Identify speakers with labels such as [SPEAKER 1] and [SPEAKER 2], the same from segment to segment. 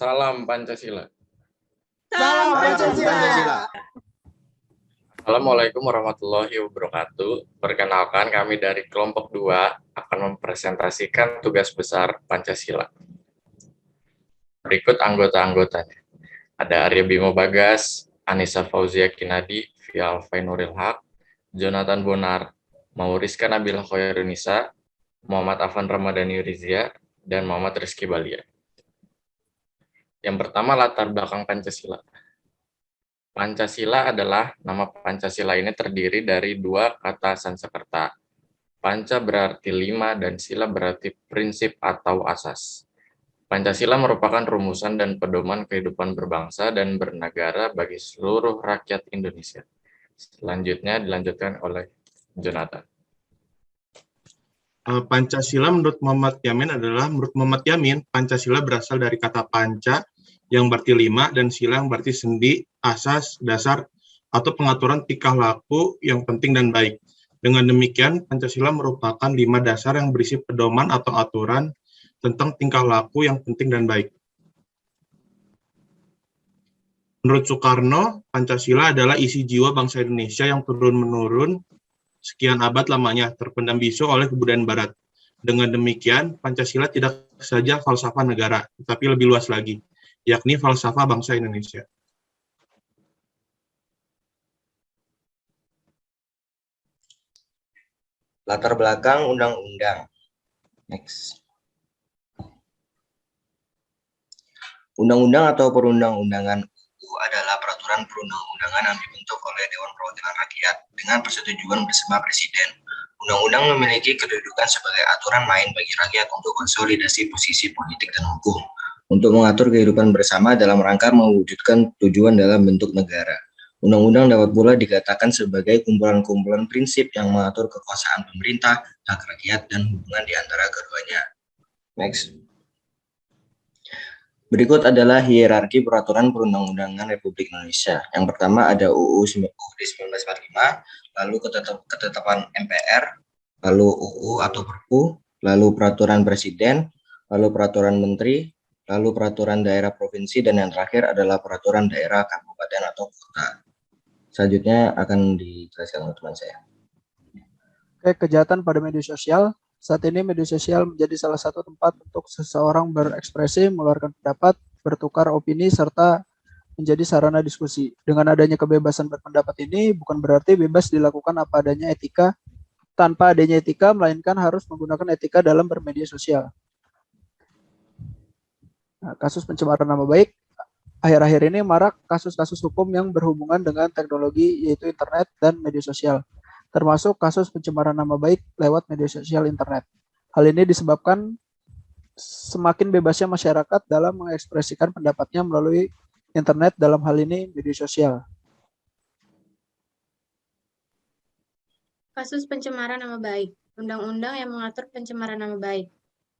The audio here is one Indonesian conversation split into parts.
[SPEAKER 1] Salam Pancasila.
[SPEAKER 2] Salam Pancasila.
[SPEAKER 1] Assalamualaikum warahmatullahi wabarakatuh. Perkenalkan, kami dari kelompok 2 akan mempresentasikan tugas besar Pancasila. Berikut anggota-anggotanya. Ada Arya Bimo Bagas, Anissa Fauzia Kinadi, Fial Fainuril Haq, Jonathan Bonar, Mauriska Nabila Khoirunisa, Muhammad Afan Ramadhani Rizia, dan Muhammad Rizky Balia. Yang pertama, latar belakang Pancasila. Pancasila adalah nama Pancasila ini terdiri dari dua kata Sanskerta. Panca berarti 5 dan sila berarti prinsip atau asas. Pancasila merupakan rumusan dan pedoman kehidupan berbangsa dan bernegara bagi seluruh rakyat Indonesia. Selanjutnya dilanjutkan oleh Jonathan.
[SPEAKER 3] Pancasila menurut Muhammad Yamin, Pancasila berasal dari kata panca yang berarti 5 dan sila yang berarti sendi, asas, dasar, atau pengaturan tingkah laku yang penting dan baik. Dengan demikian, Pancasila merupakan 5 dasar yang berisi pedoman atau aturan tentang tingkah laku yang penting dan baik. Menurut Soekarno, Pancasila adalah isi jiwa bangsa Indonesia yang turun-menurun sekian abad lamanya, terpendam bisu oleh kebudayaan Barat. Dengan demikian, Pancasila tidak saja falsafah negara, tetapi lebih luas lagi, yakni falsafah bangsa Indonesia.
[SPEAKER 4] Latar belakang undang-undang. Next. Undang-undang atau perundang-undangan UU adalah peraturan perundang-undangan yang dibentuk oleh Dewan Perwakilan Rakyat dengan persetujuan bersama Presiden. Undang-undang memiliki kedudukan sebagai aturan main bagi rakyat untuk konsolidasi posisi politik dan hukum, untuk mengatur kehidupan bersama dalam rangka mewujudkan tujuan dalam bentuk negara. Undang-undang dapat pula dikatakan sebagai kumpulan-kumpulan prinsip yang mengatur kekuasaan pemerintah, hak rakyat, dan hubungan di antara keduanya. Next. Berikut adalah hierarki peraturan perundang-undangan Republik Indonesia. Yang pertama ada UUD 1945, lalu ketetapan MPR, lalu UU atau Perpu, lalu peraturan Presiden, lalu peraturan Menteri, lalu peraturan daerah provinsi, dan yang terakhir adalah peraturan daerah kabupaten atau kota. Selanjutnya akan dijelaskan oleh teman saya.
[SPEAKER 2] Oke, kejahatan pada media sosial. Saat ini media sosial menjadi salah satu tempat untuk seseorang berekspresi, mengeluarkan pendapat, bertukar opini, serta menjadi sarana diskusi. Dengan adanya kebebasan berpendapat ini bukan berarti bebas dilakukan apa adanya etika, tanpa adanya etika, melainkan harus menggunakan etika dalam bermedia sosial. Nah, kasus pencemaran nama baik. Akhir-akhir ini marak kasus-kasus hukum yang berhubungan dengan teknologi, yaitu internet dan media sosial, termasuk kasus pencemaran nama baik lewat media sosial internet. Hal ini disebabkan semakin bebasnya masyarakat dalam mengekspresikan pendapatnya melalui internet, dalam hal ini media sosial.
[SPEAKER 5] Kasus pencemaran nama baik. Undang-undang yang mengatur pencemaran nama baik.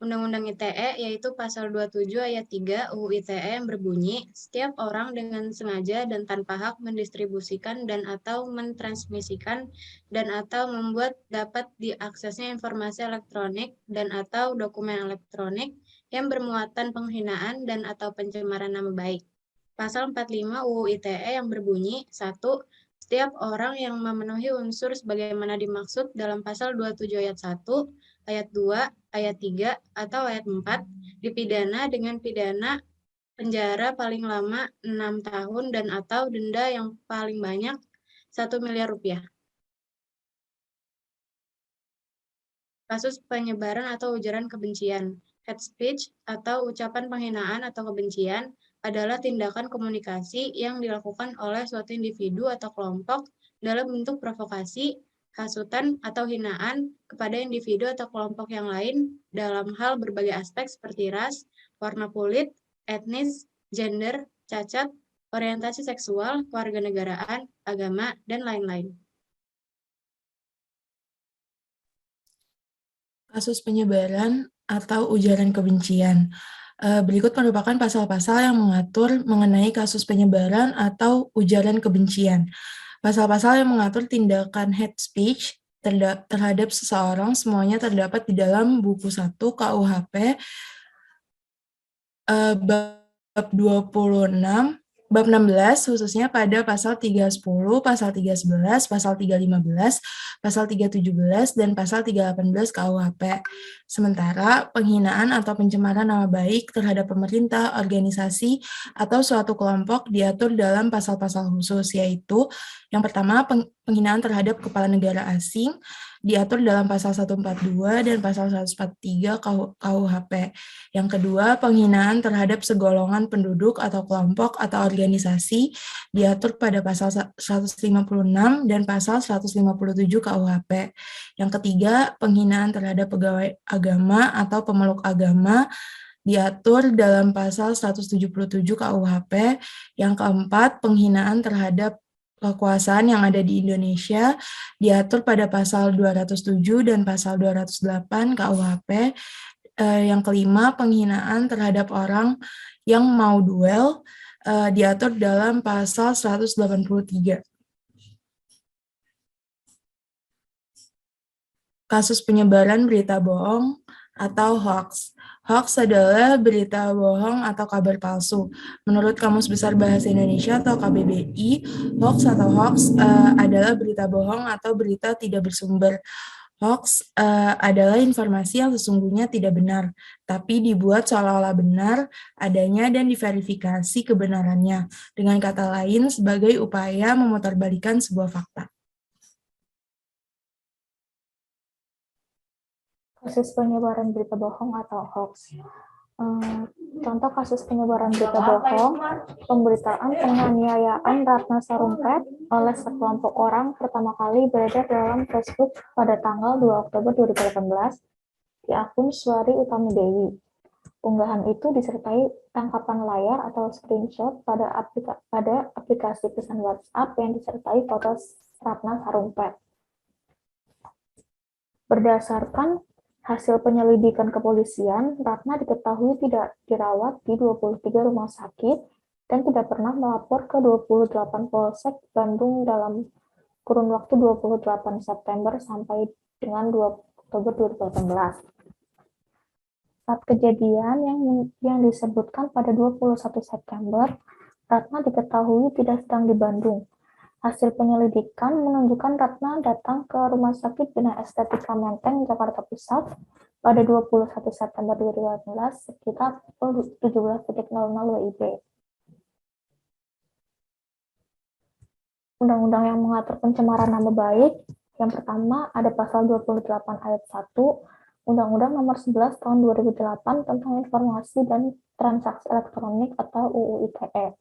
[SPEAKER 5] Undang-Undang ITE yaitu pasal 27 ayat 3 UU ITE yang berbunyi, setiap orang dengan sengaja dan tanpa hak mendistribusikan dan atau mentransmisikan dan atau membuat dapat diaksesnya informasi elektronik dan atau dokumen elektronik yang bermuatan penghinaan dan atau pencemaran nama baik. Pasal 45 UU ITE yang berbunyi, 1. Setiap orang yang memenuhi unsur sebagaimana dimaksud dalam pasal 27 ayat 1, ayat 2, ayat 3, atau ayat 4, dipidana dengan pidana penjara paling lama 6 tahun dan atau denda yang paling banyak 1 miliar rupiah. Kasus penyebaran atau ujaran kebencian. Hate speech atau ucapan penghinaan atau kebencian adalah tindakan komunikasi yang dilakukan oleh suatu individu atau kelompok dalam bentuk provokasi, hasutan, atau hinaan kepada individu atau kelompok yang lain dalam hal berbagai aspek seperti ras, warna kulit, etnis, gender, cacat, orientasi seksual, kewarganegaraan, agama, dan lain-lain.
[SPEAKER 6] Kasus penyebaran atau ujaran kebencian. Berikut merupakan pasal-pasal yang mengatur mengenai kasus penyebaran atau ujaran kebencian. Pasal-pasal yang mengatur tindakan hate speech terhadap seseorang semuanya terdapat di dalam buku 1 KUHP bab 16 khususnya pada pasal 310, pasal 311, pasal 315, pasal 317, dan pasal 318 KUHP. Sementara penghinaan atau pencemaran nama baik terhadap pemerintah, organisasi, atau suatu kelompok diatur dalam pasal-pasal khusus, yaitu yang pertama penghinaan terhadap kepala negara asing, diatur dalam pasal 142 dan pasal 143 KUHP. Yang kedua, penghinaan terhadap segolongan penduduk atau kelompok atau organisasi diatur pada pasal 156 dan pasal 157 KUHP. Yang ketiga, penghinaan terhadap pegawai agama atau pemeluk agama diatur dalam pasal 177 KUHP. Yang keempat, penghinaan terhadap kekuasaan yang ada di Indonesia diatur pada pasal 207 dan pasal 208 KUHP. Yang kelima, penghinaan terhadap orang yang mau duel diatur dalam pasal 183. Kasus penyebaran berita bohong atau hoax. Hoax adalah berita bohong atau kabar palsu. Menurut Kamus Besar Bahasa Indonesia atau KBBI, hoax atau hoax adalah berita bohong atau berita tidak bersumber. Hoax adalah informasi yang sesungguhnya tidak benar, tapi dibuat seolah-olah benar adanya dan diverifikasi kebenarannya. Dengan kata lain, sebagai upaya memutarbalikkan sebuah fakta.
[SPEAKER 7] Kasus penyebaran berita bohong atau hoax. Contoh kasus penyebaran berita bohong, pemberitaan penganiayaan Ratna Sarumpait oleh sekelompok orang pertama kali beredar dalam Facebook pada tanggal 2 Oktober 2018 di akun Suari Utami Dewi. Unggahan itu disertai tangkapan layar atau screenshot pada aplikasi pesan WhatsApp yang disertai foto Ratna Sarumpait. Berdasarkan hasil penyelidikan kepolisian, Ratna diketahui tidak dirawat di 23 rumah sakit dan tidak pernah melapor ke 28 Polsek Bandung dalam kurun waktu 28 September sampai dengan 2 Oktober 2018. Saat kejadian yang disebutkan pada 21 September, Ratna diketahui tidak sedang di Bandung. Hasil penyelidikan menunjukkan Ratna datang ke Rumah Sakit Bina Estetika Menteng, Jakarta Pusat pada 21 September 2018 sekitar pukul 17.00 WIB. Undang-undang yang mengatur pencemaran nama baik, yang pertama ada pasal 28 ayat 1 Undang-Undang nomor 11 tahun 2008 tentang informasi dan transaksi elektronik atau UU ITE.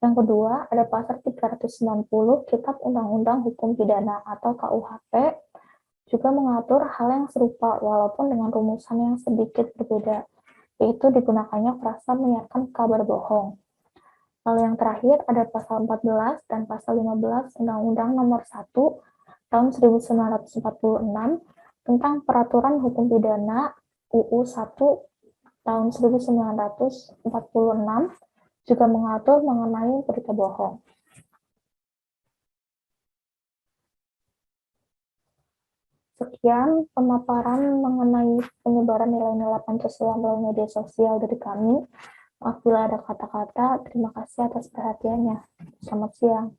[SPEAKER 7] Yang kedua, ada pasal 390 Kitab Undang-Undang Hukum Pidana atau KUHP, juga mengatur hal yang serupa walaupun dengan rumusan yang sedikit berbeda, yaitu digunakannya frasa menyiarkan kabar bohong. Lalu yang terakhir ada pasal 14 dan pasal 15 Undang-Undang nomor 1 tahun 1946 tentang Peraturan Hukum Pidana UU 1 tahun 1946 juga mengatur mengenai berita bohong. Sekian pemaparan mengenai penyebaran nilai-nilai Pancasila melalui media sosial dari kami. Apabila ada kata-kata, terima kasih atas perhatiannya. Selamat siang.